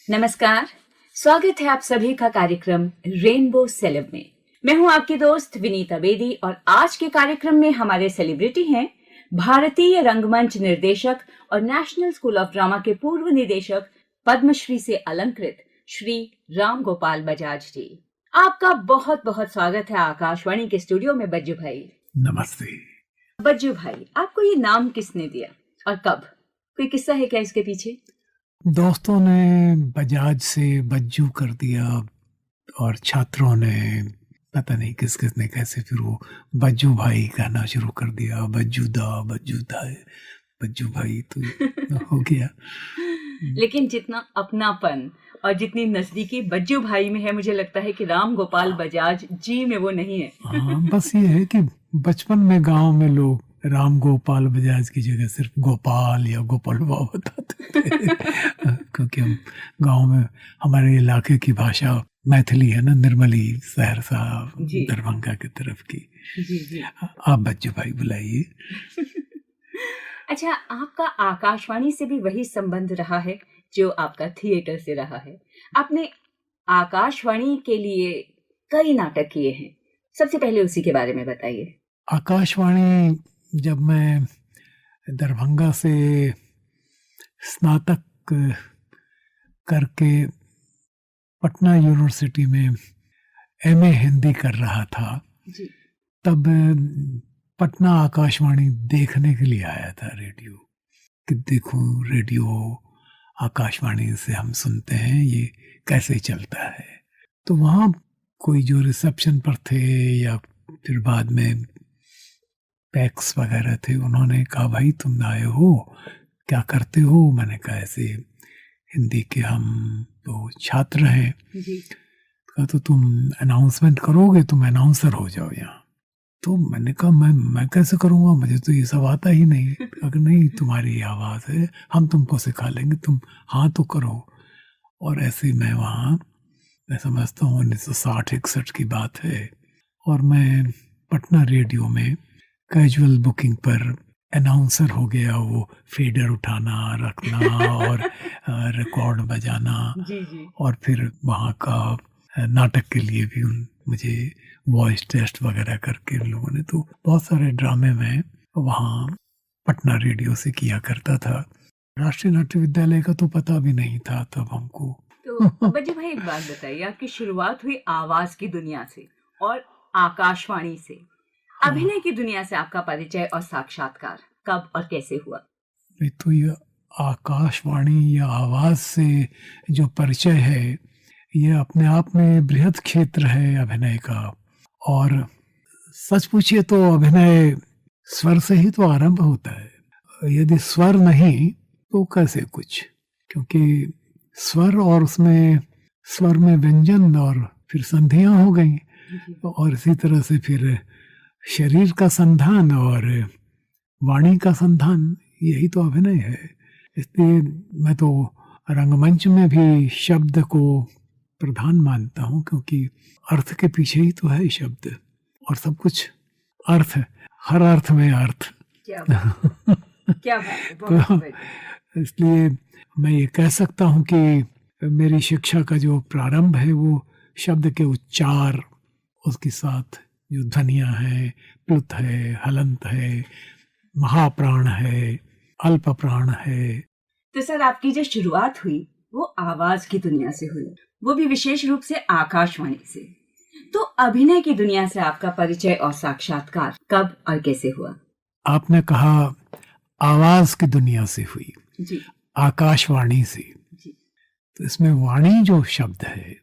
नमस्कार। स्वागत है आप सभी का कार्यक्रम रेनबो सेलेब में। मैं हूं आपकी दोस्त विनीता बेदी और आज के कार्यक्रम में हमारे सेलिब्रिटी हैं भारतीय रंगमंच निर्देशक और नेशनल स्कूल ऑफ ड्रामा के पूर्व निदेशक पद्मश्री से अलंकृत श्री राम गोपाल बजाज जी। आपका बहुत बहुत स्वागत है आकाशवाणी के स्टूडियो में बज्जू भाई। नमस्ते। बज्जू भाई, आपको ये नाम किसने दिया और कब? कोई किस्सा है क्या इसके पीछे? दोस्तों ने बजाज से बज्जू कर दिया और छात्रों ने पता नहीं किस किसने कैसे फिर वो बज्जू भाई कहना शुरू कर दिया। बज्जू दा बज्जू भाई तो हो गया। लेकिन जितना अपनापन और जितनी नजदीकी बज्जू भाई में है, मुझे लगता है कि राम गोपाल बजाज जी में वो नहीं है। हाँ, बस ये है कि बचपन में गांव में लोग राम गोपाल बजाज की जगह सिर्फ गोपाल या गोपालवा बताते थे क्योंकि हम गांव में हमारे इलाके की भाषा मैथिली है ना, निर्मली, सहरसा, दरभंगा की तरफ की। जी। आप बज्जू भाई बुलाइए। अच्छा, आपका आकाशवाणी से भी वही संबंध रहा है जो आपका थिएटर से रहा है। आपने आकाशवाणी के लिए कई नाटक किए हैं, सबसे पहले उसी के बारे में बताइए। आकाशवाणी, जब मैं दरभंगा से स्नातक करके पटना यूनिवर्सिटी में एमए हिंदी कर रहा था जी। तब पटना आकाशवाणी देखने के लिए आया था रेडियो, कि देखो रेडियो आकाशवाणी से हम सुनते हैं ये कैसे चलता है। तो वहाँ कोई जो रिसेप्शन पर थे या फिर बाद में पैक्स वगैरह थे, उन्होंने कहा भाई तुम आए हो, क्या करते हो? मैंने कहा ऐसे हिंदी के हम तो छात्र हैं। कहा तो तुम अनाउंसमेंट करोगे, तुम अनाउंसर हो जाओ यहाँ। तो मैंने कहा मैं कैसे करूँगा, मुझे तो ये सब आता ही नहीं। अगर नहीं, तुम्हारी आवाज़ है, हम तुमको सिखा लेंगे, तुम हाँ तो करो। और ऐसे मैं वहाँ, मैं समझता हूँ 1960-61 की बात है, और मैं पटना रेडियो में कैजुअल बुकिंग पर अनाउंसर हो गया। वो फेडर उठाना रखना और रिकॉर्ड बजाना। जी। और फिर वहाँ का नाटक के लिए भी मुझे वॉइस टेस्ट वगैरह करके लोगों ने, तो बहुत सारे ड्रामे में वहाँ पटना रेडियो से किया करता था। राष्ट्रीय नाट्य विद्यालय का तो पता भी नहीं था तब हमको। तो बज्जू भाई, एक बात बताइए, आपकी शुरुआत हुई आवाज की दुनिया से और आकाशवाणी से। अभिनय की दुनिया से आपका परिचय और साक्षात्कार कब और कैसे हुआ? तो ये आकाशवाणी या आवाज से जो परिचय है, ये अपने आप में बृहद क्षेत्र है अभिनय का। और सच पूछिए तो अभिनय स्वर से ही तो आरंभ होता है। यदि स्वर नहीं तो कैसे कुछ, क्योंकि स्वर और उसमें स्वर में व्यंजन और फिर संधियां हो गई, और इसी तरह से फिर शरीर का संधान और वाणी का संधान, यही तो अभिनय है। इसलिए मैं तो रंगमंच में भी शब्द को प्रधान मानता हूँ, क्योंकि अर्थ के पीछे ही तो है शब्द, और सब कुछ अर्थ, हर अर्थ में अर्थ। क्या बात है। तो इसलिए मैं ये कह सकता हूँ कि मेरी शिक्षा का जो प्रारंभ है वो शब्द के उच्चार, उसके साथ जो ध्वनियाँ हैं, प्लुत है, हलंत है, महाप्राण है, अल्प प्राण है। तो सर, आपकी जो शुरुआत हुई वो आवाज की दुनिया से हुई, वो भी विशेष रूप से आकाशवाणी से। तो अभिनय की दुनिया से आपका परिचय और साक्षात्कार कब और कैसे हुआ? आपने कहा आवाज की दुनिया से हुई जी। आकाशवाणी से जी। तो इसमें वाणी जो शब्द है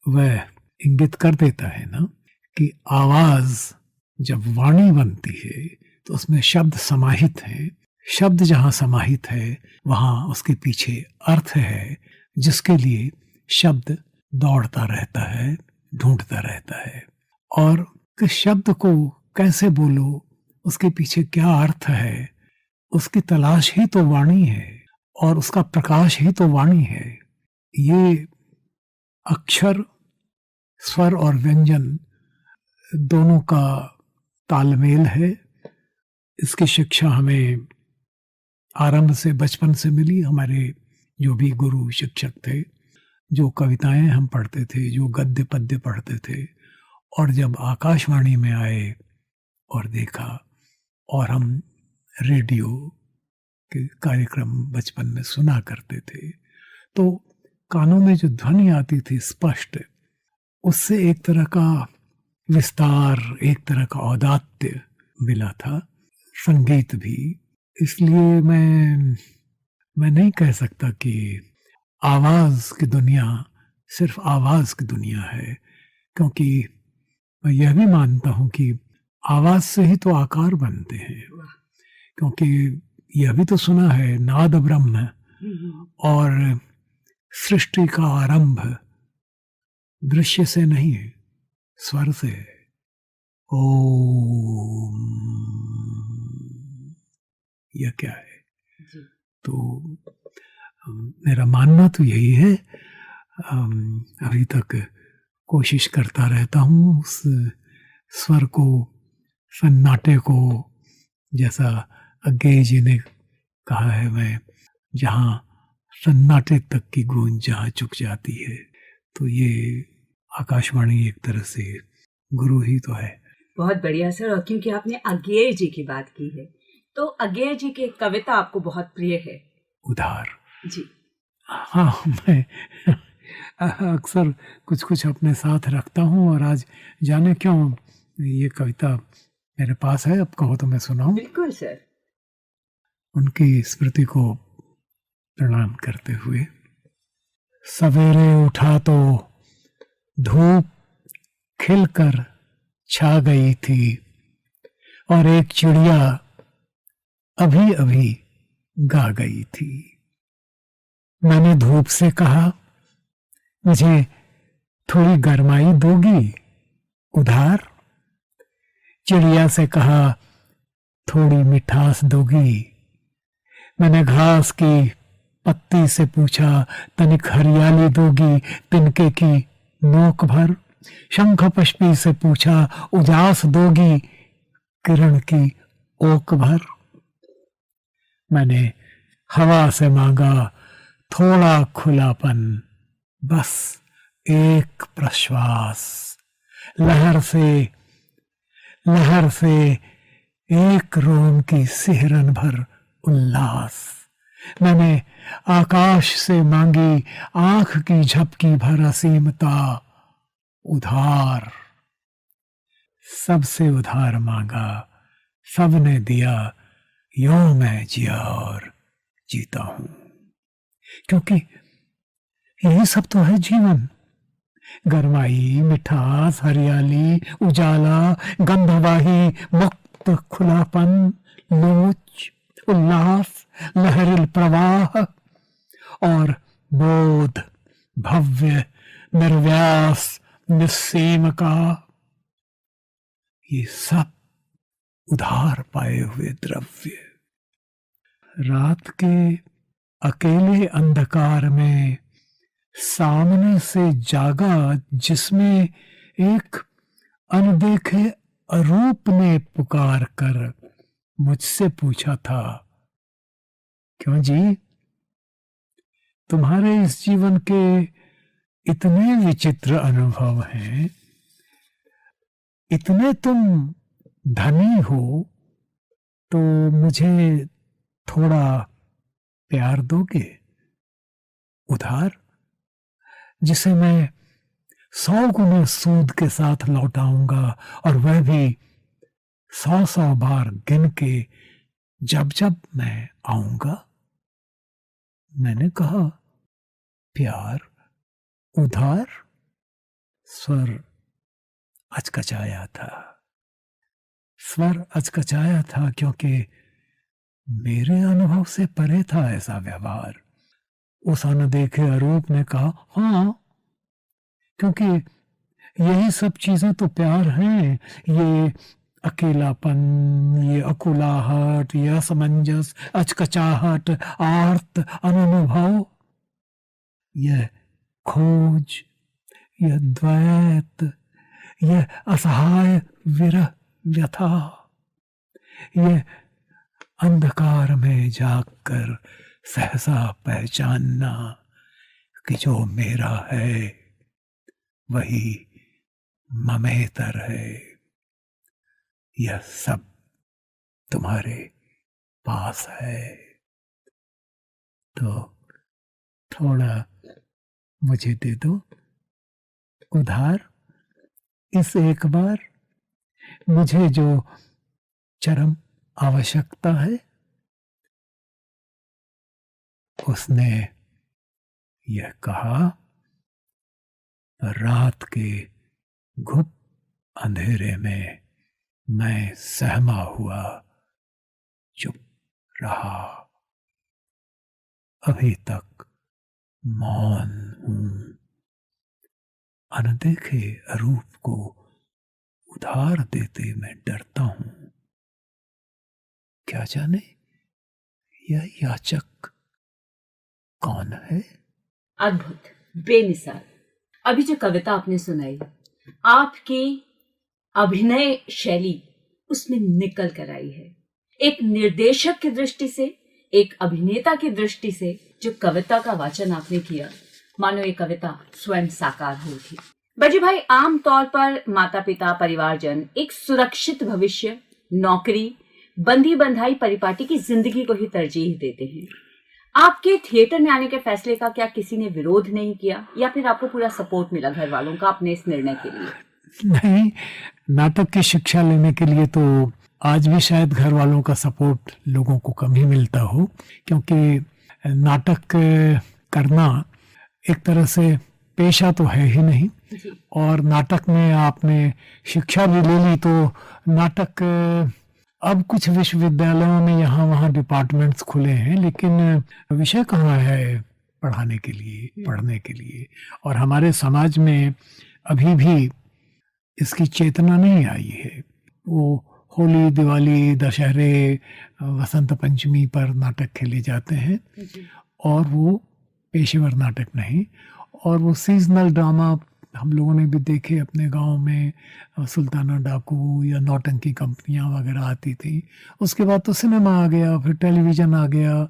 वह इंगित कर देता है ना कि आवाज जब वाणी बनती है तो उसमें शब्द समाहित हैं। शब्द जहाँ समाहित है वहाँ उसके पीछे अर्थ है, जिसके लिए शब्द दौड़ता रहता है, ढूंढता रहता है। और किस शब्द को कैसे बोलो, उसके पीछे क्या अर्थ है, उसकी तलाश ही तो वाणी है, और उसका प्रकाश ही तो वाणी है। ये अक्षर, स्वर और व्यंजन दोनों का तालमेल है। इसकी शिक्षा हमें आरंभ से, बचपन से मिली। हमारे जो भी गुरु शिक्षक थे जो कविताएं हम पढ़ते थे, जो गद्य पद्य पढ़ते थे, और जब आकाशवाणी में आए और देखा, और हम रेडियो के कार्यक्रम बचपन में सुना करते थे, तो कानों में जो ध्वनि आती थी स्पष्ट, उससे एक तरह का विस्तार, एक तरह का औदात्य मिला था, संगीत भी। इसलिए मैं नहीं कह सकता कि आवाज़ की दुनिया सिर्फ आवाज़ की दुनिया है, क्योंकि मैं यह भी मानता हूँ कि आवाज़ से ही तो आकार बनते हैं। क्योंकि यह भी तो सुना है, नाद ब्रह्म, और सृष्टि का आरंभ दृश्य से नहीं है, स्वर से है। ओम, यह क्या है? तो मेरा मानना तो यही है। अभी तक कोशिश करता रहता हूँ उस स्वर को, सन्नाटे को, जैसा अज्ञेय जी ने कहा है, मैं जहाँ सन्नाटे तक की गूंज जहाँ चुक जाती है, तो ये आकाशवाणी एक तरह से गुरु ही तो है। बहुत बढ़िया सर। और क्योंकि आपने अज्ञेय जी की बात की है, तो अज्ञेय जी की कविता आपको बहुत प्रिय है, उधार। जी। हाँ, मैं अक्सर कुछ कुछ अपने साथ रखता हूँ, और आज जाने क्यों ये कविता मेरे पास है, अब कहो तो मैं सुनाऊं। बिल्कुल सर। उनकी स्मृति को प्रणाम करते हुए। सवेरे उठा तो धूप खिलकर छा गई थी, और एक चिड़िया अभी अभी गा गई थी। मैंने धूप से कहा, मुझे थोड़ी गरमाई दोगी उधार? चिड़िया से कहा, थोड़ी मिठास दोगी? मैंने घास की पत्ती से पूछा, तनिक हरियाली दोगी तिनके की नोक भर? शंख पुष्पी से पूछा, उजास दोगी किरण की ओक भर? मैंने हवा से मांगा थोड़ा खुलापन, बस एक प्रश्वास, लहर से एक रोम की सिहरन भर उल्लास। मैंने आकाश से मांगी आंख की झपकी भर असीमता, उधार। सबसे उधार मांगा, सबने दिया, यूं मैं जिया और जीता हूं। क्योंकि यही सब तो है जीवन। गरमाई, मिठास, हरियाली, उजाला, गंधवाही, मुक्त खुलापन, लोच, उल्लास, लहरिल प्रवाह, और बोध भव्य निर्व्यास निस्सीम का। ये सब उधार पाए हुए द्रव्य। रात के अकेले अंधकार में सामने से जागा, जिसमें एक अनदेखे अरूप ने पुकार कर मुझसे पूछा था, क्यों जी, तुम्हारे इस जीवन के इतने विचित्र अनुभव हैं, इतने तुम धनी हो, तो मुझे थोड़ा प्यार दोगे उधार, जिसे मैं 100 गुने सूद के साथ लौटाऊंगा, और वह भी 100 बार गिन के, जब जब मैं आऊंगा। मैंने कहा, प्यार उधार? स्वर अचकचाया था, क्योंकि मेरे अनुभव से परे था ऐसा व्यवहार। उस अनदेखे अरूप ने कहा, हाँ, क्योंकि यही सब चीजें तो प्यार हैं। ये अकेलापन, ये अकुलाहट, ये असमंजस, अचकचाहट, आर्त अनुभव, यह खोज, यह द्वैत, यह असहाय विरह व्यथा, यह अंधकार में जागकर सहसा पहचानना कि जो मेरा है वही ममेतर है, यह सब तुम्हारे पास है। तो थोड़ा मुझे दे दो उधार, इस एक बार मुझे जो चरम आवश्यकता है। उसने यह कहा। रात के घुप अंधेरे में मैं सहमा हुआ चुप रहा, अभी तक मौन हूं। अनदेखे रूप को उधार देते मैं डरता हूं। क्या जाने यह याचक कौन है? अद्भुत, बेमिसाल। अभी जो कविता आपने सुनाई, आपकी अभिनय शैली उसमें निकल कर आई है। एक निर्देशक की दृष्टि से, एक अभिनेता की दृष्टि से जो कविता का वाचन आपने किया, मानो ये कविता स्वयं साकार हुई थी। बजी भाई, आम तौर पर माता पिता, परिवारजन एक सुरक्षित भविष्य, नौकरी, बंधी बंधाई परिपाटी की जिंदगी को ही तरजीह देते हैं। आपके थिएटर में आने के फैसले का क्या किसी ने विरोध नहीं किया, या फिर आपको पूरा सपोर्ट मिला घर वालों का अपने इस निर्णय के लिए? नहीं, नाटक की शिक्षा लेने के लिए तो आज भी शायद घर वालों का सपोर्ट लोगों को कम ही मिलता हो, क्योंकि नाटक करना एक तरह से पेशा तो है ही नहीं। और नाटक में आपने शिक्षा भी ले ली तो नाटक, अब कुछ विश्वविद्यालयों में यहाँ वहाँ डिपार्टमेंट्स खुले हैं, लेकिन विषय कहाँ है पढ़ाने के लिए, पढ़ने के लिए। और हमारे समाज में अभी भी इसकी चेतना नहीं आई है। वो होली, दिवाली, दशहरे, वसंत पंचमी पर नाटक खेले जाते हैं और वो पेशेवर नाटक नहीं। और वो सीजनल ड्रामा हम लोगों ने भी देखे अपने गांव में, सुल्ताना डाकू या नौटंकी कंपनियां वगैरह आती थी। उसके बाद तो सिनेमा आ गया, फिर टेलीविज़न आ गया।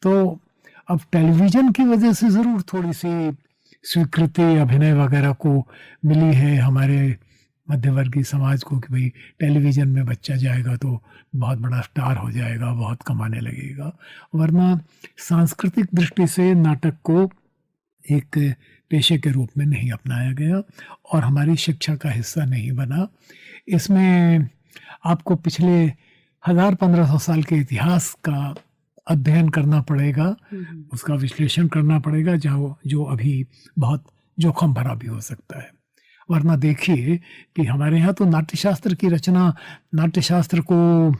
तो अब टेलीविज़न की वजह से ज़रूर थोड़ी सी स्वीकृति अभिनय वगैरह को मिली है हमारे मध्यवर्गीय समाज को, कि भाई टेलीविज़न में बच्चा जाएगा तो बहुत बड़ा स्टार हो जाएगा, बहुत कमाने लगेगा। वरना सांस्कृतिक दृष्टि से नाटक को एक पेशे के रूप में नहीं अपनाया गया और हमारी शिक्षा का हिस्सा नहीं बना। इसमें आपको पिछले 1000-1500 साल के इतिहास का अध्ययन करना पड़ेगा, उसका विश्लेषण करना पड़ेगा, जो अभी बहुत जोखिम भरा भी हो सकता है। वरना देखिए कि हमारे यहाँ तो नाट्यशास्त्र की रचना, नाट्यशास्त्र को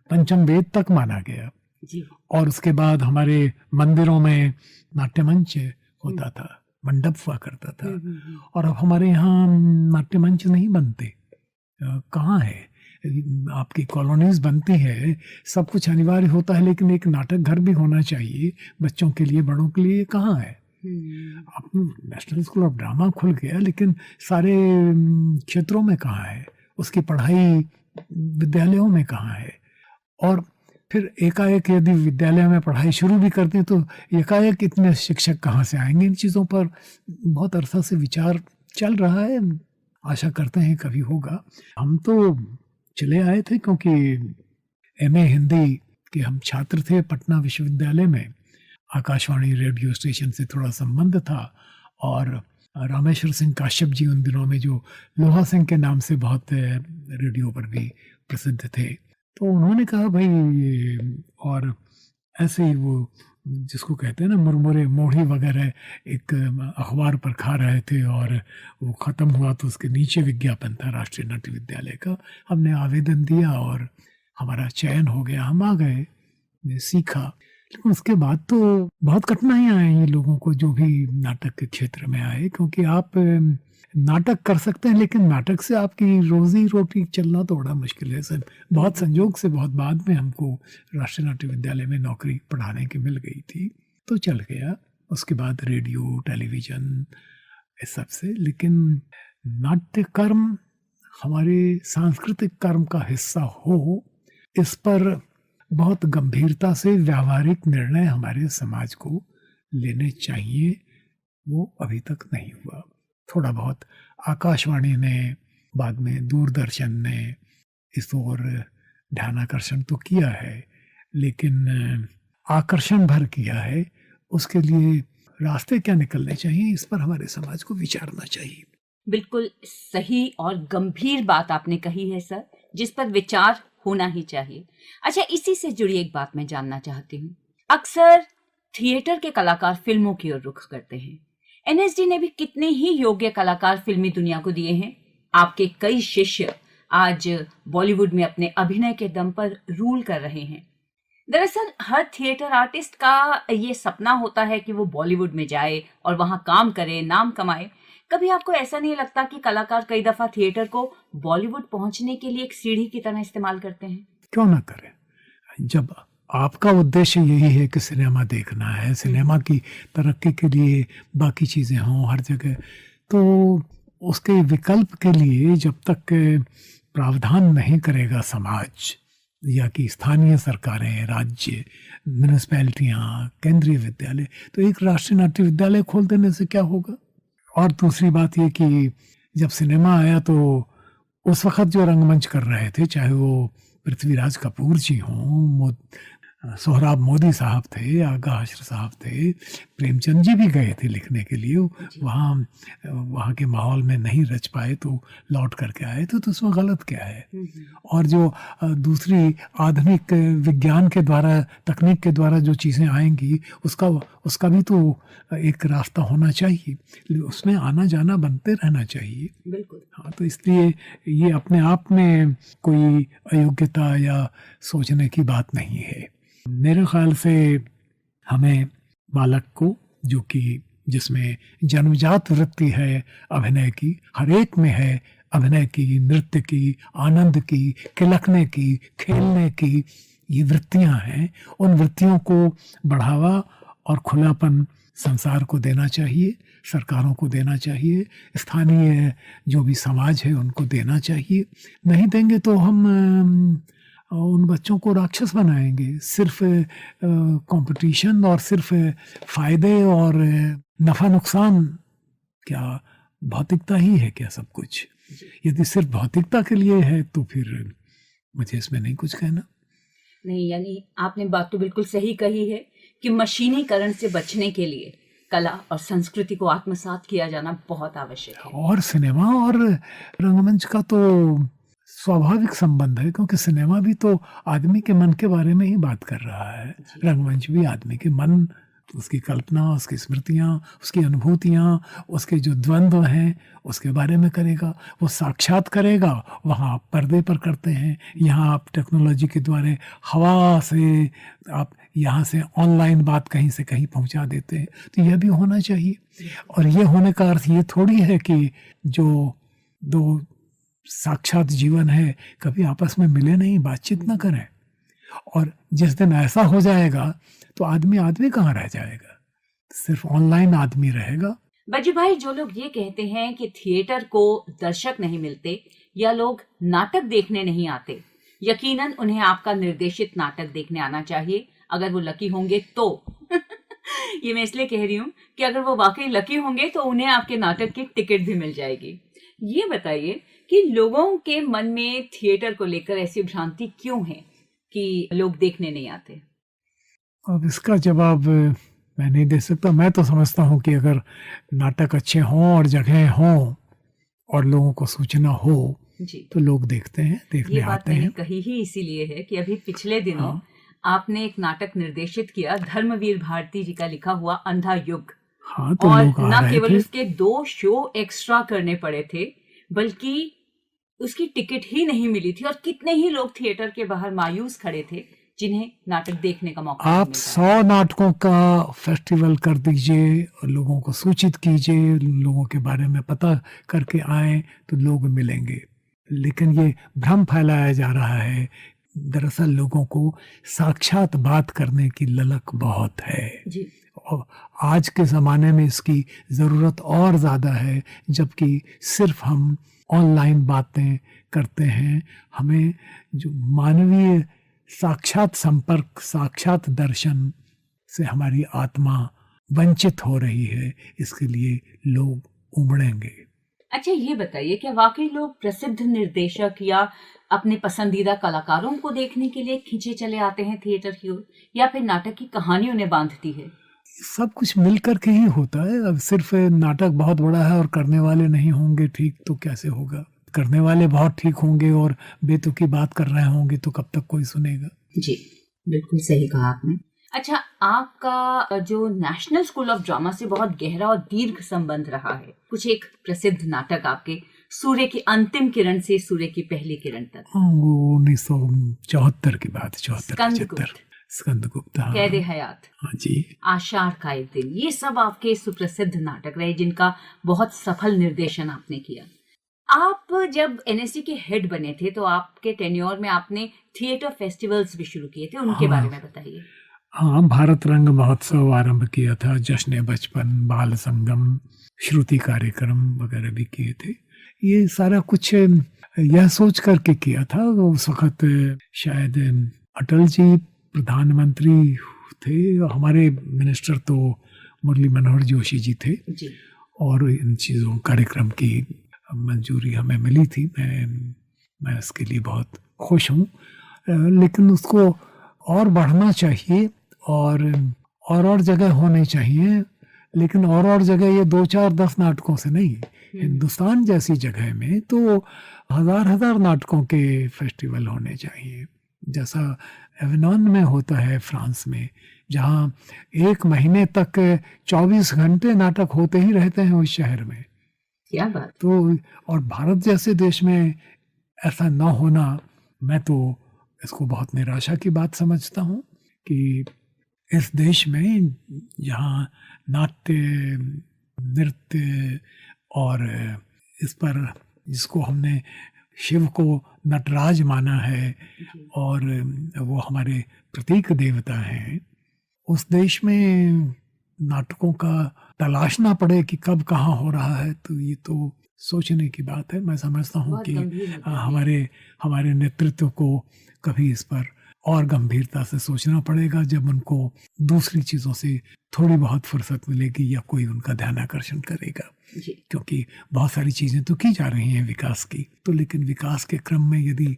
पंचम वेद तक माना गया जी। और उसके बाद हमारे मंदिरों में नाट्यमंच होता था, मंडप हुआ करता था। और अब हमारे यहाँ नाट्यमंच नहीं बनते। कहाँ है? आपकी कॉलोनीज बनती है, सब कुछ अनिवार्य होता है, लेकिन एक नाटक घर भी होना चाहिए बच्चों के लिए, बड़ों के लिए। कहाँ है? अब नेशनल स्कूल ऑफ ड्रामा खुल गया, लेकिन सारे क्षेत्रों में कहाँ है? उसकी पढ़ाई विद्यालयों में कहाँ है? और फिर एकाएक यदि विद्यालय में पढ़ाई शुरू भी करते हैं तो एकाएक इतने शिक्षक कहाँ से आएंगे? इन चीज़ों पर बहुत अरसा से विचार चल रहा है, आशा करते हैं कभी होगा। हम तो चले आए थे क्योंकि एमए हिंदी के हम छात्र थे पटना विश्वविद्यालय में। आकाशवाणी रेडियो स्टेशन से थोड़ा संबंध था और रामेश्वर सिंह काश्यप जी उन दिनों में जो लोहा सिंह के नाम से बहुत रेडियो पर भी प्रसिद्ध थे, तो उन्होंने कहा भाई, और ऐसे ही वो जिसको कहते हैं ना मुरमुरे मोढ़ी वगैरह एक अखबार पर खा रहे थे और वो ख़त्म हुआ तो उसके नीचे विज्ञापन था राष्ट्रीय नाट्य विद्यालय का। हमने आवेदन दिया और हमारा चयन हो गया, हम आ गए, सीखा। लेकिन उसके बाद तो बहुत कठिनाइयाँ आई ये लोगों को जो भी नाटक के क्षेत्र में आए, क्योंकि आप नाटक कर सकते हैं लेकिन नाटक से आपकी रोजी रोटी चलना तो बड़ा मुश्किल है। सर बहुत संजोग से बहुत बाद में हमको राष्ट्रीय नाट्य विद्यालय में नौकरी पढ़ाने की मिल गई थी तो चल गया। उसके बाद रेडियो, टेलीविज़न, इस सब से। लेकिन नाट्य कर्म हमारे सांस्कृतिक कर्म का हिस्सा हो, इस पर बहुत गंभीरता से व्यावहारिक निर्णय हमारे समाज को लेने चाहिए, वो अभी तक नहीं हुआ। थोड़ा बहुत आकाशवाणी ने, बाद में दूरदर्शन ने इस ओर ध्यानाकर्षण तो किया है, लेकिन आकर्षण भर किया है। उसके लिए रास्ते क्या निकलने चाहिए, इस पर हमारे समाज को विचारना चाहिए। बिल्कुल सही और गंभीर बात आपने कही है सर, जिस पर विचार होना ही चाहिए। अच्छा, इसी से जुड़ी एक बात मैं जानना चाहती हूँ। अक्सर थिएटर के कलाकार फिल्मों की ओर रुख करते हैं। एनएसडी ने भी कितने ही योग्य कलाकार फिल्मी दुनिया को दिए हैं। आपके कई शिष्य आज बॉलीवुड में अपने अभिनय के दम पर रूल कर रहे हैं। दरअसल हर थिएटर आर्टिस्ट का ये सपना होता है कि वो बॉलीवुड में जाए और वहां काम करे, नाम कमाए। कभी आपको ऐसा नहीं लगता कि कलाकार कई दफा थिएटर को बॉलीवुड पहुंचने के लिए एक सीढ़ी की तरह इस्तेमाल करते हैं? क्यों ना करें? जब आपका उद्देश्य यही है कि सिनेमा देखना है, सिनेमा की तरक्की के लिए बाकी चीज़ें हों हर जगह, तो उसके विकल्प के लिए जब तक प्रावधान नहीं करेगा समाज या कि स्थानीय सरकारें, राज्य, म्यूनिसिपैलिटियाँ, केंद्रीय विद्यालय, तो एक राष्ट्रीय नाट्य विद्यालय खोल देने से क्या होगा? और दूसरी बात ये कि जब सिनेमा आया तो उस वक़्त जो रंगमंच कर रहे थे, चाहे वो पृथ्वीराज कपूर जी हों, सोहराब मोदी साहब थे, आगा हशर साहब थे, प्रेमचंद जी भी गए थे लिखने के लिए, वहाँ के माहौल में नहीं रच पाए तो लौट करके आए, तो उसमें गलत क्या है? और जो दूसरी आधुनिक विज्ञान के द्वारा, तकनीक के द्वारा जो चीज़ें आएंगी, उसका भी तो एक रास्ता होना चाहिए, उसमें आना जाना बनते रहना चाहिए। बिल्कुल। हाँ, तो इसलिए ये अपने आप में कोई अयोग्यता या सोचने की बात नहीं है। मेरे ख्याल से हमें बालक को, जो कि जिसमें जन्मजात वृत्ति है अभिनय की, हर एक में है अभिनय की, नृत्य की, आनंद की, खिलखने की, खेलने की, ये वृत्तियां हैं, उन वृत्तियों को बढ़ावा और खुलापन संसार को देना चाहिए, सरकारों को देना चाहिए, स्थानीय जो भी समाज है उनको देना चाहिए। नहीं देंगे तो हम उन बच्चों को राक्षस बनाएंगे। सिर्फ कंपटीशन और सिर्फ फायदे और नफा नुकसान, क्या भौतिकता ही है क्या सब कुछ? यदि सिर्फ भौतिकता के लिए है तो फिर मुझे इसमें नहीं कुछ कहना। नहीं, यानी आपने बात तो बिल्कुल सही कही है कि मशीनीकरण से बचने के लिए कला और संस्कृति को आत्मसात किया जाना बहुत आवश्यक है। और सिनेमा और रंगमंच का तो स्वाभाविक संबंध है, क्योंकि सिनेमा भी तो आदमी के मन के बारे में ही बात कर रहा है, रंगमंच भी आदमी के मन, उसकी कल्पना, उसकी स्मृतियाँ, उसकी अनुभूतियाँ, उसके जो द्वंद्व हैं उसके बारे में करेगा। वो साक्षात करेगा, वहाँ आप पर्दे पर करते हैं, यहाँ आप टेक्नोलॉजी के द्वारा हवा से, आप यहाँ से ऑनलाइन बात कहीं से कहीं पहुँचा देते हैं। तो यह भी होना चाहिए। और ये होने का अर्थ ये थोड़ी है कि जो दो साक्षात जीवन है कभी आपस में मिले नहीं, बातचीत ना करें। और जिस दिन ऐसा हो जाएगा तो आदमी कहाँ रह जाएगा, सिर्फ ऑनलाइन आदमी रहेगा। बज्जू भाई, जो लोग ये कहते हैं कि थिएटर को दर्शक नहीं मिलते या लोग नाटक देखने नहीं आते, यकीनन उन्हें आपका निर्देशित नाटक देखने आना चाहिए, अगर वो लकी होंगे तो। ये मैं इसलिए कह रही हूँ कि अगर वो वाकई लकी होंगे तो उन्हें आपके नाटक की टिकट भी मिल जाएगी। ये बताइए कि लोगों के मन में थिएटर को लेकर ऐसी भ्रांति क्यों है कि लोग देखने नहीं आते? अब इसका जवाब मैं नहीं दे सकता। मैं तो समझता हूँ कि अगर नाटक अच्छे हों और जगह हों और लोगों को सूचना हो जी, तो लोग देखते हैं, देखने आते हैं। ये बात मैंने कही ही इसीलिए है कि अभी पिछले दिनों आपने एक नाटक निर्देशित किया, धर्मवीर भारती जी का लिखा हुआ अंधा युग। हाँ, तो और लोग आ न रहे केवल थे। उसके 2 शो एक्स्ट्रा करने पड़े थे, बल्कि उसकी टिकट ही नहीं मिली थी, और कितने ही लोग थिएटर के बाहर मायूस खड़े थे जिन्हें नाटक देखने का मौका आप नहीं मिल 100 नाटकों का फेस्टिवल कर दीजिए, लोगों को सूचित कीजिए, लोगों के बारे में पता करके आए तो लोग मिलेंगे। लेकिन ये भ्रम फैलाया जा रहा है। दरअसल लोगों को साक्षात बात करने की ललक बहुत है जी। और आज के ज़माने में इसकी ज़रूरत और ज़्यादा है, जबकि सिर्फ हम ऑनलाइन बातें करते हैं। हमें जो मानवीय साक्षात संपर्क, साक्षात दर्शन से हमारी आत्मा वंचित हो रही है, इसके लिए लोग उमड़ेंगे। अच्छा, ये बताइए, क्या वाकई लोग प्रसिद्ध निर्देशक या अपने पसंदीदा कलाकारों को देखने के लिए खींचे चले आते हैं थिएटर की ओर, या फिर नाटक की कहानी उन्हें बांधती है? सब कुछ मिल कर के ही होता है। अब सिर्फ नाटक बहुत बड़ा है और करने वाले नहीं होंगे ठीक, तो कैसे होगा? करने वाले बहुत ठीक होंगे और बेतुकी बात कर रहे होंगे तो कब तक कोई सुनेगा? जी, बिल्कुल सही कहा आपने। अच्छा, आपका जो नेशनल स्कूल ऑफ ड्रामा से बहुत गहरा और दीर्घ संबंध रहा है। कुछ एक प्रसिद्ध नाटक आपके, सूर्य की अंतिम किरण से सूर्य की पहली किरण तक। वो 1974 की बात, 74-75। स्कंदगुप्त, हाँ। कैद हयात, हाँ जी। आषाढ़ का एक दिन, ये सब आपके सुप्रसिद्ध नाटक रहे जिनका बहुत सफल निर्देशन आपने किया। आप जब एनएससी के हेड बने थे तो आपके टेन्योर में आपने थिएटर फेस्टिवल्स भी शुरू किए थे, उनके बारे में बताइए। हाँ, भारत रंग महोत्सव आरंभ किया था, जश्न बचपन, बाल संगम, श्रुति कार्यक्रम वगैरह भी किए थे। ये सारा कुछ यह सोच करके किया था। उस वक्त शायद अटल जी प्रधानमंत्री थे, हमारे मिनिस्टर तो मुरली मनोहर जोशी जी थे जी। और इन चीज़ों कार्यक्रम की मंजूरी हमें मिली थी। मैं उसके लिए बहुत खुश हूँ, लेकिन उसको और बढ़ना चाहिए और जगह होने चाहिए। लेकिन और जगह ये 2-4-10 नाटकों से नहीं, हिंदुस्तान जैसी जगह में तो हजार नाटकों के फेस्टिवल होने चाहिए, जैसा एविनॉन में होता है फ्रांस में, जहाँ 1 महीने तक 24 घंटे नाटक होते ही रहते हैं उस शहर में। क्या बात। तो और भारत जैसे देश में ऐसा न होना, मैं तो इसको बहुत निराशा की बात समझता हूँ कि इस देश में जहाँ नाट्य, नृत्य और इस पर जिसको हमने शिव को नटराज माना है और वो हमारे प्रतीक देवता हैं, उस देश में नाटकों का तलाशना पड़े कि कब कहाँ हो रहा है, तो ये तो सोचने की बात है। मैं समझता हूँ कि हमारे नेतृत्व को कभी इस पर और गंभीरता से सोचना पड़ेगा, जब उनको दूसरी चीज़ों से थोड़ी बहुत फुर्सत मिलेगी या कोई उनका ध्यान आकर्षण करेगा। क्योंकि बहुत सारी चीज़ें तो की जा रही हैं विकास की, तो लेकिन विकास के क्रम में यदि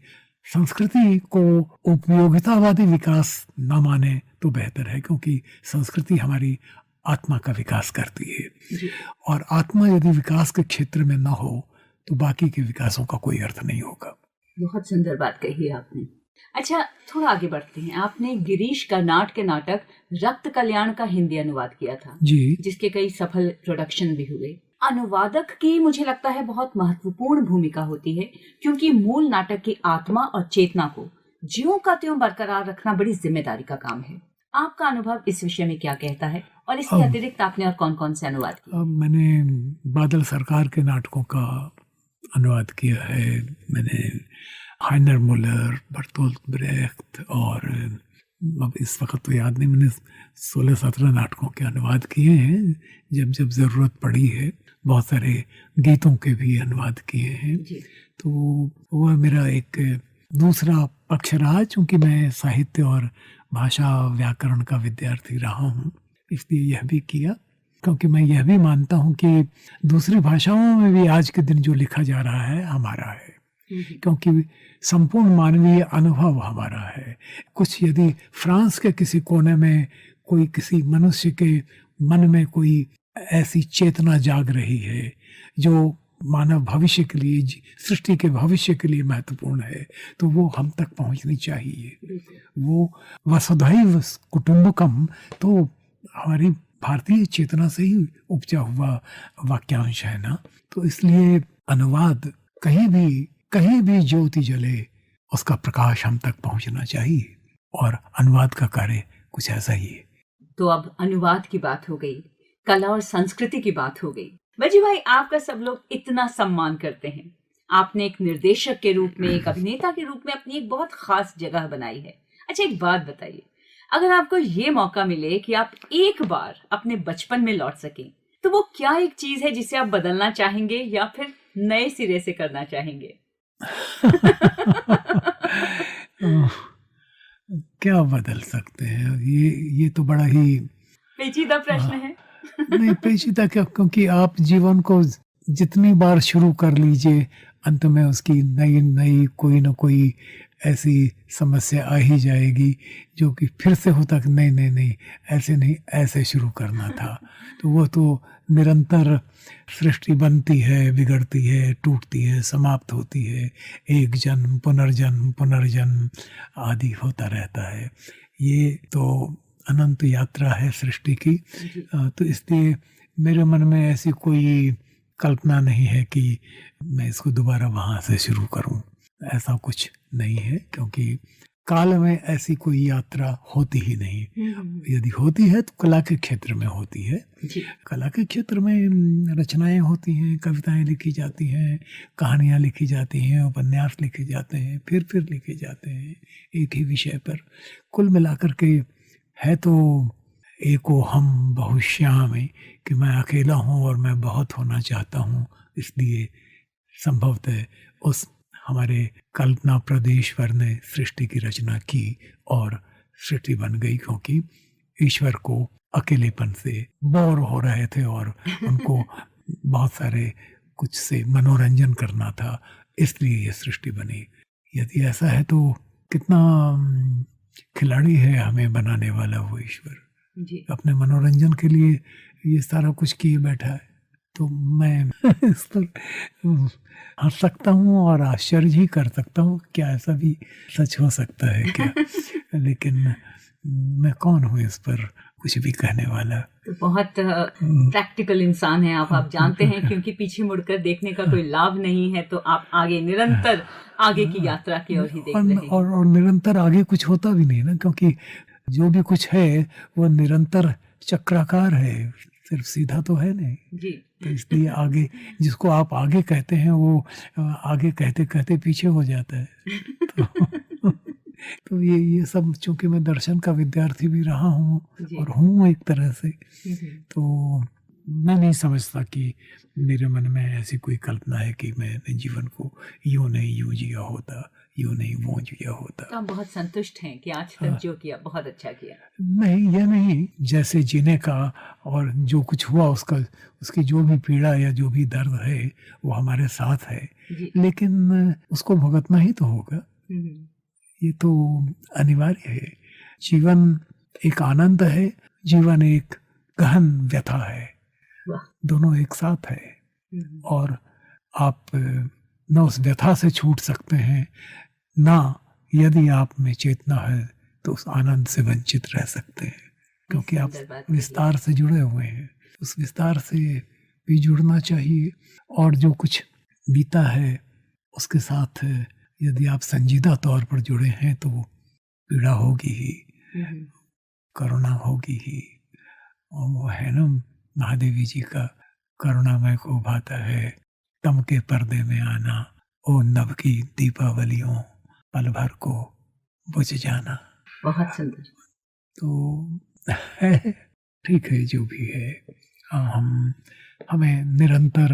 संस्कृति को उपयोगितावादी विकास न माने तो बेहतर है, क्योंकि संस्कृति हमारी आत्मा का विकास करती है और आत्मा यदि विकास के क्षेत्र में न हो तो बाकी के विकासों का कोई अर्थ नहीं होगा। बहुत सुंदर बात कही आपने। अच्छा, थोड़ा आगे बढ़ते हैं। आपने गिरीश कर्नाड के नाटक रक्त कल्याण का हिंदी अनुवाद किया था जी, जिसके कई सफल प्रोडक्शन भी हुए। अनुवादक की मुझे लगता है बहुत महत्वपूर्ण भूमिका होती है, क्योंकि मूल नाटक की आत्मा और चेतना को ज्यों का त्यों बरकरार रखना बड़ी जिम्मेदारी का काम है। आपका अनुभव इस विषय में क्या कहता है, और इसके अतिरिक्त आपने और कौन कौन से अनुवाद किए? मैंने बादल सरकार के नाटकों का अनुवाद किया है। मैंने हाइनर मुलर, बर्तोल्ट ब्रेख्त और अब इस वक्त तो याद नहीं, मैंने 16-17 नाटकों के अनुवाद किए हैं जब जब ज़रूरत पड़ी है। बहुत सारे गीतों के भी अनुवाद किए हैं। तो वह मेरा एक दूसरा पक्ष रहा, चूँकि मैं साहित्य और भाषा व्याकरण का विद्यार्थी रहा हूँ, इसलिए यह भी किया। क्योंकि मैं यह भी मानता हूँ कि दूसरी भाषाओं में भी आज के दिन जो लिखा जा रहा है हमारा है, क्योंकि संपूर्ण मानवीय अनुभव हमारा है। कुछ यदि फ्रांस के किसी कोने में कोई किसी मनुष्य के मन में कोई ऐसी चेतना जाग रही है जो मानव भविष्य के लिए, सृष्टि के भविष्य के लिए महत्वपूर्ण है, तो वो हम तक पहुंचनी चाहिए। वो वसुधैव कुटुंबकम तो हमारी भारतीय चेतना से ही उपजा हुआ वाक्यांश है ना। तो इसलिए अनुवाद कहीं भी ज्योति जले उसका प्रकाश हम तक पहुंचना चाहिए, और अनुवाद का कार्य कुछ ऐसा ही है। तो अब अनुवाद की बात हो गई, कला और संस्कृति की बात हो गई। बजी भाई, आपका सब लोग इतना सम्मान करते हैं। आपने एक निर्देशक के रूप में, एक अभिनेता के रूप में अपनी एक बहुत खास जगह बनाई है। अच्छा, एक बात बताइए, अगर आपको ये मौका मिले कि आप एक बार अपने बचपन में लौट सकें, तो वो क्या एक चीज है जिसे आप बदलना चाहेंगे या फिर नए सिरे से करना चाहेंगे? क्या बदल सकते हैं? ये तो बड़ा ही पेचीदा प्रश्न है। नहीं पेचीदा क्या, क्योंकि आप जीवन को जितनी बार शुरू कर लीजिए अंत में उसकी नई नई कोई ना कोई ऐसी समस्या आ ही जाएगी जो कि फिर से होता कि नहीं नहीं नहीं ऐसे नहीं, ऐसे शुरू करना था। तो वो तो निरंतर सृष्टि बनती है, बिगड़ती है, टूटती है, समाप्त होती है, एक जन्म पुनर्जन्म पुनर्जन्म आदि होता रहता है। ये तो अनंत यात्रा है सृष्टि की। तो इसलिए मेरे मन में ऐसी कोई कल्पना नहीं है कि मैं इसको दोबारा वहाँ से शुरू करूँ, ऐसा कुछ नहीं है, क्योंकि काल में ऐसी कोई यात्रा होती ही नहीं। यदि होती है तो कला के क्षेत्र में होती है। कला के क्षेत्र में रचनाएं होती हैं, कविताएं लिखी जाती हैं, कहानियां लिखी जाती हैं, उपन्यास लिखे जाते हैं, फिर लिखे जाते हैं एक ही विषय पर। कुल मिलाकर के है तो एको हम बहुश्याम, कि मैं अकेला हूँ और मैं बहुत होना चाहता हूँ, इसलिए संभवतः उस हमारे कल्पना प्रदेश्वर ने सृष्टि की रचना की और सृष्टि बन गई, क्योंकि ईश्वर को अकेलेपन से बोर हो रहे थे और उनको बहुत सारे कुछ से मनोरंजन करना था, इसलिए ये सृष्टि बनी। यदि ऐसा है तो कितना खिलाड़ी है हमें बनाने वाला वो ईश्वर, अपने मनोरंजन के लिए ये सारा कुछ किए बैठा है। तो मैं इस पर हंस सकता हूँ और आश्चर्य ही कर सकता हूँ, क्या ऐसा भी सच हो सकता है क्या? लेकिन मैं कौन हूँ इस पर कुछ भी कहने वाला। तो बहुत प्रैक्टिकल इंसान है आप जानते हैं, क्योंकि पीछे मुड़कर देखने का कोई लाभ नहीं है, तो आप आगे निरंतर आगे की यात्रा की ओर ही देख रहे हैं। और निरंतर आगे कुछ होता भी नहीं ना, क्योंकि जो भी कुछ है वो निरंतर चक्राकार है, सिर्फ सीधा तो है नहीं जी। तो इसलिए आगे, जिसको आप आगे कहते हैं वो आगे कहते कहते पीछे हो जाता है। तो ये सब, चूंकि मैं दर्शन का विद्यार्थी भी रहा हूँ और हूँ एक तरह से, तो मैं नहीं समझता कि मेरे मन में ऐसी कोई कल्पना है कि मैंने जीवन को यूं नहीं यूं जिया होता, यूं नहीं वो जिया होता। तो हम बहुत संतुष्ट हैं कि आज तक जो किया बहुत अच्छा किया। नहीं, यह नहीं, जैसे जीने का और जो कुछ हुआ उसका, उसकी जो भी पीड़ा या जो भी दर्द है वो हमारे साथ है, लेकिन उसको भुगतना ही तो होगा, ये तो अनिवार्य है। जीवन एक आनंद है, जीवन एक गहन व्यथा है, दोनों एक साथ है। और आप न उस व्यथा से छूट सकते हैं, ना यदि आप में चेतना है तो उस आनंद से वंचित रह सकते हैं, क्योंकि आप विस्तार से जुड़े हुए हैं। उस विस्तार से भी जुड़ना चाहिए, और जो कुछ बीता है उसके साथ यदि आप संजीदा तौर पर जुड़े हैं तो पीड़ा होगी ही, करुणा होगी ही। और वो है ना महादेवी जी का, करुणामय को भाता है तम के पर्दे में आना, ओ नभ की दीपावलियों पल भर को बुझ जाना। बहुत सुंदर। तो है, ठीक है जो भी है, हमें निरंतर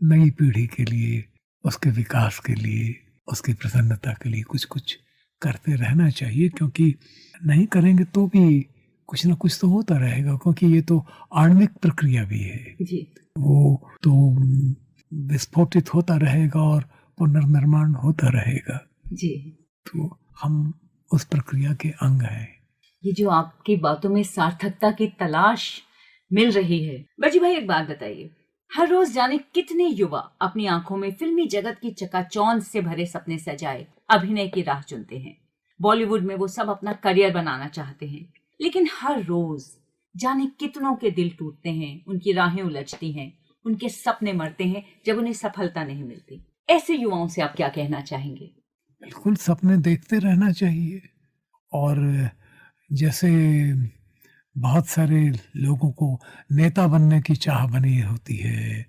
नई पीढ़ी के लिए, उसके विकास के लिए, उसकी प्रसन्नता के लिए कुछ कुछ करते रहना चाहिए, क्योंकि नहीं करेंगे तो भी कुछ ना कुछ तो होता रहेगा, क्योंकि ये तो आणविक प्रक्रिया भी है जी। वो तो विस्फोटित होता रहेगा और पुनर्निर्माण होता रहेगा जी। तो हम उस प्रक्रिया के अंग हैं। ये जो आपकी बातों में सार्थकता की तलाश मिल रही है। बजी भाई एक बात बताइए, हर रोज जाने कितने युवा अपनी आंखों में फिल्मी जगत की चकाचौंध से भरे सपने सजाए अभिनय की राह चुनते हैं। बॉलीवुड में वो सब अपना करियर बनाना चाहते हैं, लेकिन हर रोज जाने कितनों के दिल टूटते हैं, उनकी राहें उलझती हैं, उनके सपने मरते हैं जब उन्हें सफलता नहीं मिलती। ऐसे युवाओं से आप क्या कहना चाहेंगे? बिल्कुल सपने देखते रहना चाहिए, और जैसे बहुत सारे लोगों को नेता बनने की चाह बनी होती है,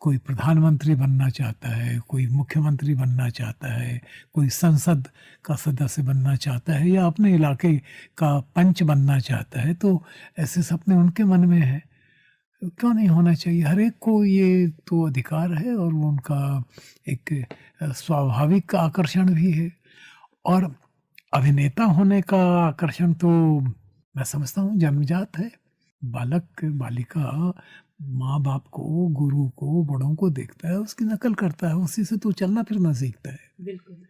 कोई प्रधानमंत्री बनना चाहता है, कोई मुख्यमंत्री बनना चाहता है, कोई संसद का सदस्य बनना चाहता है, या अपने इलाके का पंच बनना चाहता है, तो ऐसे सपने उनके मन में है, क्यों नहीं होना चाहिए? हर एक को ये तो अधिकार है, और वो उनका एक स्वाभाविक आकर्षण भी है। और अभिनेता होने का आकर्षण तो मैं समझता हूँ जन्मजात है, बालक बालिका माँ बाप को, गुरु को, बड़ों को देखता है, उसकी नकल करता है, उसी से तो चलना फिरना सीखता है। बिल्कुल।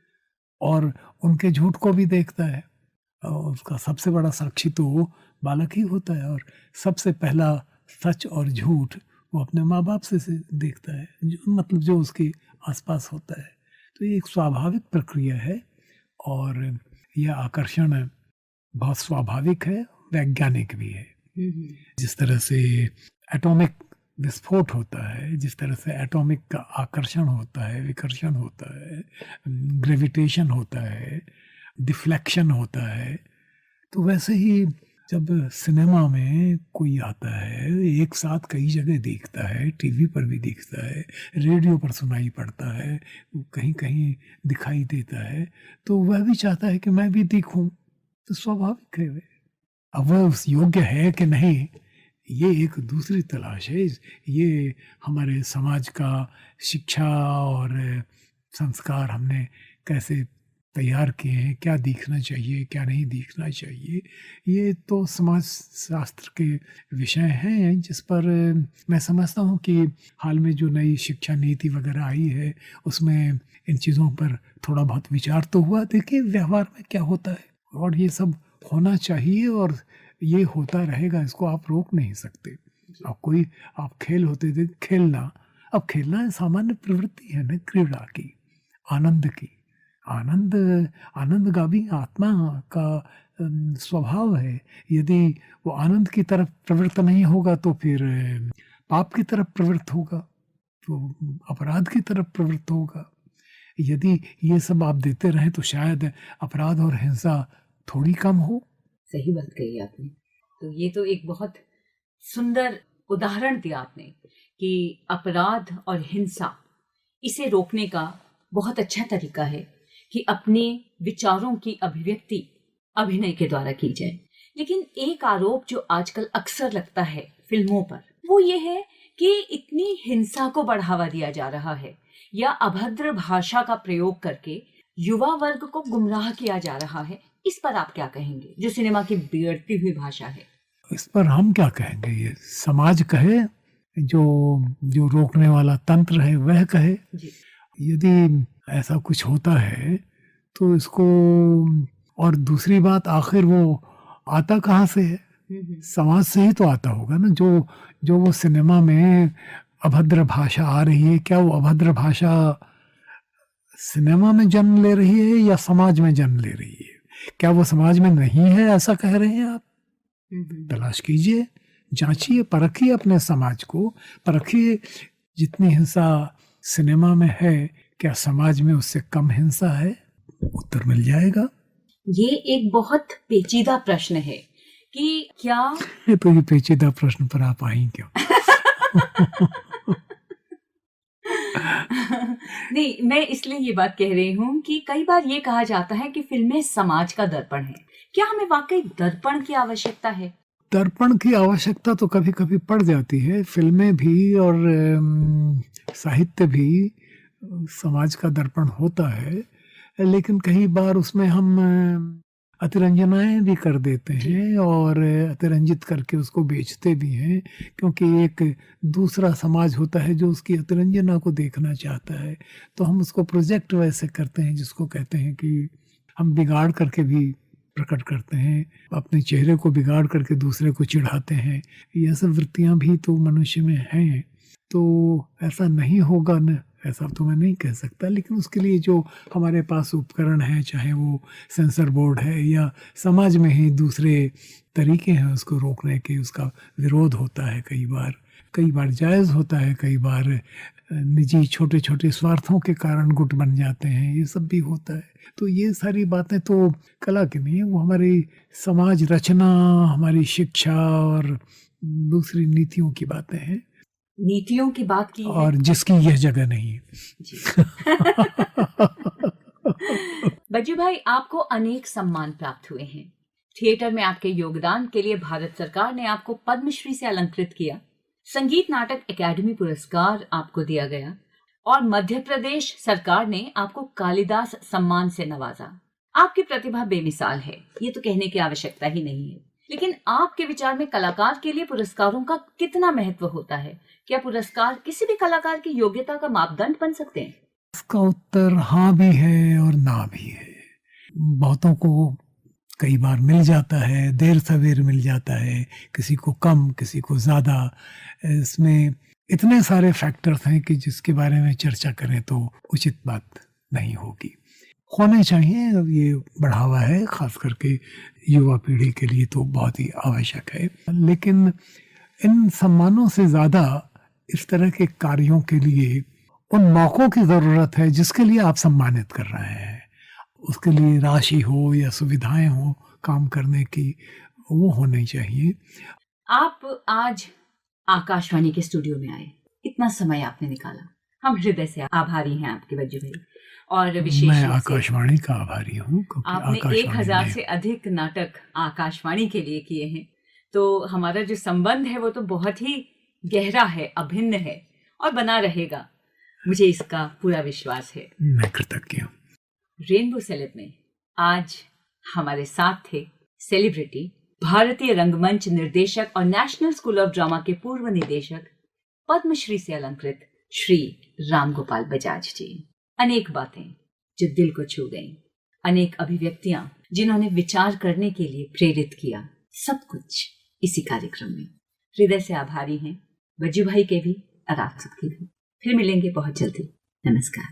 और उनके झूठ को भी देखता है, और उसका सबसे बड़ा साक्षी तो बालक ही होता है। और सबसे पहला सच और झूठ वो अपने माँ बाप से देखता है, मतलब जो उसके आसपास होता है। तो ये एक स्वाभाविक प्रक्रिया है, और यह आकर्षण बहुत स्वाभाविक है, वैज्ञानिक भी है। जिस तरह से एटॉमिक विस्फोट होता है, जिस तरह से एटॉमिक का आकर्षण होता है, विकर्षण होता है, ग्रेविटेशन होता है, डिफ्लेक्शन होता है, तो वैसे ही जब सिनेमा में कोई आता है, एक साथ कई जगह देखता है, टीवी पर भी देखता है, रेडियो पर सुनाई पड़ता है, कहीं कहीं दिखाई देता है, तो वह भी चाहता है कि मैं भी देखूं। तो स्वाभाविक है। अब वह उस योग्य है कि नहीं, ये एक दूसरी तलाश है। ये हमारे समाज का शिक्षा और संस्कार हमने कैसे तैयार किए हैं, क्या दिखना चाहिए, क्या नहीं दिखना चाहिए, ये तो समाज शास्त्र के विषय हैं, जिस पर मैं समझता हूँ कि हाल में जो नई शिक्षा नीति वगैरह आई है, उसमें इन चीज़ों पर थोड़ा बहुत विचार तो हुआ। देखिए व्यवहार में क्या होता है, और ये सब होना चाहिए, और ये होता रहेगा, इसको आप रोक नहीं सकते। आप खेल होते थे, खेलना, अब खेलना सामान्य प्रवृत्ति है ना, क्रीड़ा की, आनंद की। आनंदगामी आत्मा का स्वभाव है। यदि वो आनंद की तरफ प्रवृत्त नहीं होगा तो फिर पाप की तरफ प्रवृत्त होगा, तो अपराध की तरफ प्रवृत्त होगा। यदि ये सब आप देते रहें तो शायद अपराध और हिंसा थोड़ी कम हो। सही बात कही आपने। तो ये तो एक बहुत सुंदर उदाहरण दिया आपने कि अपराध और हिंसा, इसे रोकने का बहुत अच्छा तरीका है कि अपने विचारों की अभिव्यक्ति अभिनय के द्वारा की जाए। लेकिन एक आरोप जो आजकल अक्सर लगता है फिल्मों पर, वो ये है कि इतनी हिंसा को बढ़ावा दिया जा रहा है, या अभद्र भाषा का प्रयोग करके युवा वर्ग को गुमराह किया जा रहा है। इस पर आप क्या कहेंगे, जो सिनेमा की बिगड़ती हुई भाषा है? इस पर हम क्या कहेंगे, ये समाज कहे, जो रोकने वाला तंत्र है वह कहे। यदि ऐसा कुछ होता है तो इसको, और दूसरी बात, आखिर वो आता कहाँ से है? समाज से ही तो आता होगा ना। जो वो सिनेमा में अभद्र भाषा आ रही है, क्या वो अभद्र भाषा सिनेमा में जन्म ले रही है या समाज में जन्म ले रही है? क्या वो समाज में नहीं है, ऐसा कह रहे हैं आप? तलाश कीजिए, जांचिए, परखिए अपने समाज को, परखिए जितनी हिंसा सिनेमा में है, क्या समाज में उससे कम हिंसा है? उत्तर मिल जाएगा। ये एक बहुत पेचीदा प्रश्न है कि क्या तो ये पेचीदा प्रश्न पर आप आई क्यों? नहीं, मैं इसलिए ये बात कह रही हूँ कि कई बार ये कहा जाता है कि फिल्में समाज का दर्पण है। क्या हमें वाकई दर्पण की आवश्यकता है? दर्पण की आवश्यकता तो कभी कभी पड़ जाती है। फिल्में भी और साहित्य भी समाज का दर्पण होता है, लेकिन कई बार उसमें हम अतिरंजनाएं भी कर देते हैं, और अतिरंजित करके उसको बेचते भी हैं, क्योंकि एक दूसरा समाज होता है जो उसकी अतिरंजना को देखना चाहता है, तो हम उसको प्रोजेक्ट वैसे करते हैं, जिसको कहते हैं कि हम बिगाड़ करके भी प्रकट करते हैं, अपने चेहरे को बिगाड़ करके दूसरे को चिढ़ाते हैं। ये सब वृत्तियां भी तो मनुष्य में हैं। तो ऐसा नहीं होगा न, ऐसा तो मैं नहीं कह सकता, लेकिन उसके लिए जो हमारे पास उपकरण हैं, चाहे वो सेंसर बोर्ड है या समाज में ही दूसरे तरीके हैं उसको रोकने के, उसका विरोध होता है। कई बार जायज़ होता है, कई बार निजी छोटे छोटे स्वार्थों के कारण गुट बन जाते हैं, ये सब भी होता है। तो ये सारी बातें तो कला की नहीं है, वो हमारी समाज रचना, हमारी शिक्षा और दूसरी नीतियों की बातें हैं। नीतियों की बात की है, और जिसकी यह जगह नहीं। जी। बज्जू भाई, आपको अनेक सम्मान प्राप्त हुए हैं। थिएटर में आपके योगदान के लिए भारत सरकार ने आपको पद्मश्री से अलंकृत किया, संगीत नाटक अकादमी पुरस्कार आपको दिया गया, और मध्य प्रदेश सरकार ने आपको कालिदास सम्मान से नवाजा। आपकी प्रतिभा बेमिसाल है, ये तो कहने की आवश्यकता ही नहीं है। लेकिन आपके विचार में कलाकार के लिए पुरस्कारों का कितना महत्व होता है? क्या पुरस्कार किसी भी कलाकार की योग्यता का मापदंड बन सकते हैं? इसका उत्तर हाँ भी है और ना भी है। बहुतों को कई बार मिल जाता है, देर सवेर मिल जाता है, किसी को कम, किसी को ज़्यादा। इसमें इतने सारे फैक्टर्स हैं कि जिसके बारे में चर्चा करें तो उचित बात नहीं होगी। होने चाहिए, अब ये बढ़ावा है, खास करके युवा पीढ़ी के लिए तो बहुत ही आवश्यक है। लेकिन इन सम्मानों से ज़्यादा इस तरह के कार्यों के लिए उन मौक़ों की ज़रूरत है जिसके लिए आप सम्मानित कर रहे हैं। उसके लिए राशि हो या सुविधाएं हो काम करने की, वो होनी चाहिए। आप आज आकाशवाणी के स्टूडियो में आए, इतना समय आपने निकाला, हम हृदय से आभारी हैं आपके बज्जू भाई। और विशेष मैं रूप से आकाशवाणी का आभारी हूँ क्योंकि आपने आकाशवाणी 1000 ने से अधिक नाटक आकाशवाणी के लिए किए हैं, तो हमारा जो संबंध है वो तो बहुत ही गहरा है, अभिन्न है और बना रहेगा, मुझे इसका पूरा विश्वास है। मैं कृतज्ञ हूँ। रेनबो सेलेब में आज हमारे साथ थे सेलिब्रिटी, भारतीय रंगमंच निर्देशक और नेशनल स्कूल ऑफ ड्रामा के पूर्व निदेशक, पद्मश्री से अलंकृत श्री रामगोपाल बजाज जी। अनेक बातें जो दिल को छू गईं, अनेक अभिव्यक्तियां जिन्होंने विचार करने के लिए प्रेरित किया, सब कुछ इसी कार्यक्रम में। हृदय से आभारी हैं बज्जू भाई के भी और आप सबके भी। फिर मिलेंगे बहुत जल्दी। नमस्कार।